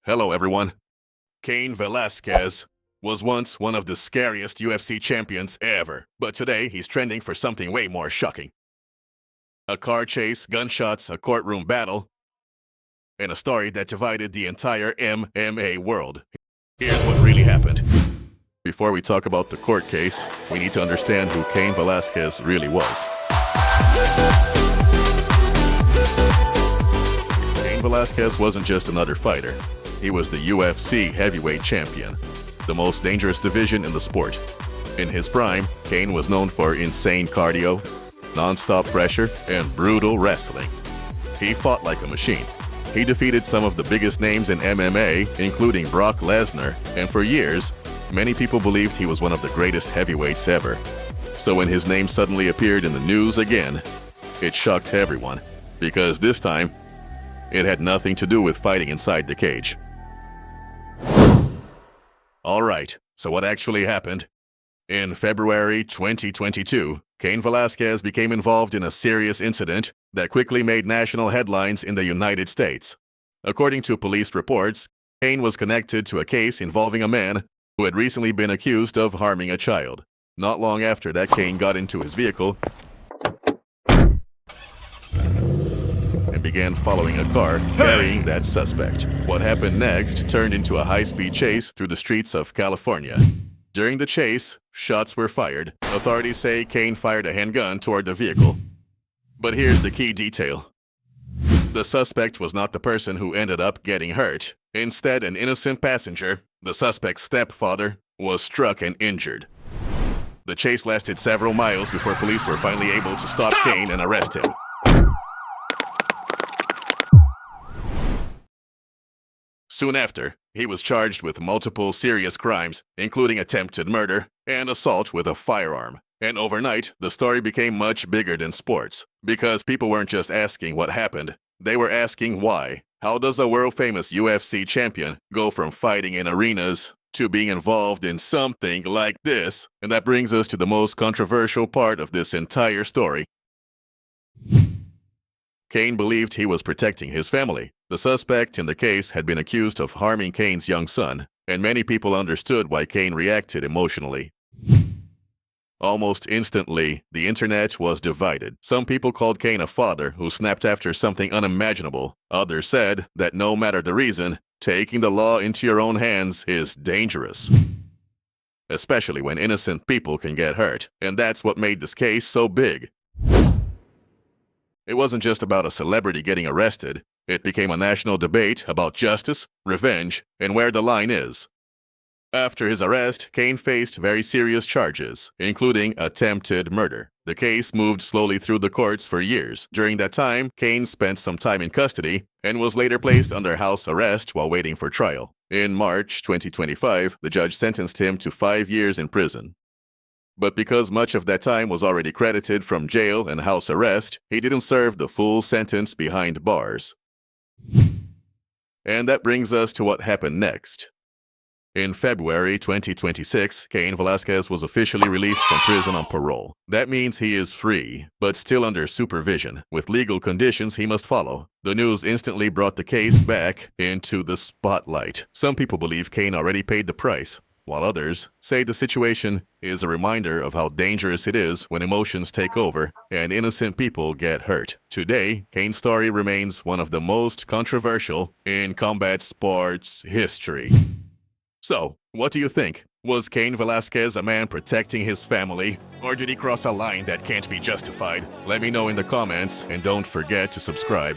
Hello everyone. Cain Velasquez was once one of the scariest UFC champions ever, but today he's trending for something way more shocking. A car chase, gunshots, a courtroom battle, and a story that divided the entire MMA world. Here's what really happened. Before we talk about the court case, we need to understand who Cain Velasquez really was. Cain Velasquez wasn't just another fighter. He was the UFC heavyweight champion, the most dangerous division in the sport. In his prime, Cain was known for insane cardio, non-stop pressure, and brutal wrestling. He fought like a machine. He defeated some of the biggest names in MMA, including Brock Lesnar, and for years, many people believed he was one of the greatest heavyweights ever. So when his name suddenly appeared in the news again, it shocked everyone, because this time, it had nothing to do with fighting inside the cage. Alright, so what actually happened? In February 2022, Cain Velasquez became involved in a serious incident that quickly made national headlines in the United States. According to police reports, Cain was connected to a case involving a man who had recently been accused of harming a child. Not long after that, Cain got into his vehicle and began following a car carrying that suspect. What happened next turned into a high-speed chase through the streets of California. During the chase, shots were fired. Authorities say Cain fired a handgun toward the vehicle. But here's the key detail. The suspect was not the person who ended up getting hurt. Instead, an innocent passenger, the suspect's stepfather, was struck and injured. The chase lasted several miles before police were finally able to stop Cain and arrest him. Soon after, he was charged with multiple serious crimes, including attempted murder and assault with a firearm. And overnight, the story became much bigger than sports, because people weren't just asking what happened, they were asking why. How does a world-famous UFC champion go from fighting in arenas to being involved in something like this? And that brings us to the most controversial part of this entire story. Cain believed he was protecting his family. The suspect in the case had been accused of harming Cain's young son, and many people understood why Cain reacted emotionally. Almost instantly, the internet was divided. Some people called Cain a father who snapped after something unimaginable. Others said that no matter the reason, taking the law into your own hands is dangerous, especially when innocent people can get hurt. And that's what made this case so big. It wasn't just about a celebrity getting arrested. It became a national debate about justice, revenge, and where the line is. After his arrest, Cain faced very serious charges, including attempted murder. The case moved slowly through the courts for years. During that time, Cain spent some time in custody and was later placed under house arrest while waiting for trial. In March 2025, the judge sentenced him to 5 years in prison. But because much of that time was already credited from jail and house arrest, he didn't serve the full sentence behind bars. And that brings us to what happened next. In February 2026, Cain Velasquez was officially released from prison on parole. That means he is free, but still under supervision, with legal conditions he must follow. The news instantly brought the case back into the spotlight. Some people believe Cain already paid the price, while others say the situation is a reminder of how dangerous it is when emotions take over and innocent people get hurt. Today, Cain's story remains one of the most controversial in combat sports history. So, what do you think? Was Cain Velasquez a man protecting his family, or did he cross a line that can't be justified? Let me know in the comments, and don't forget to subscribe.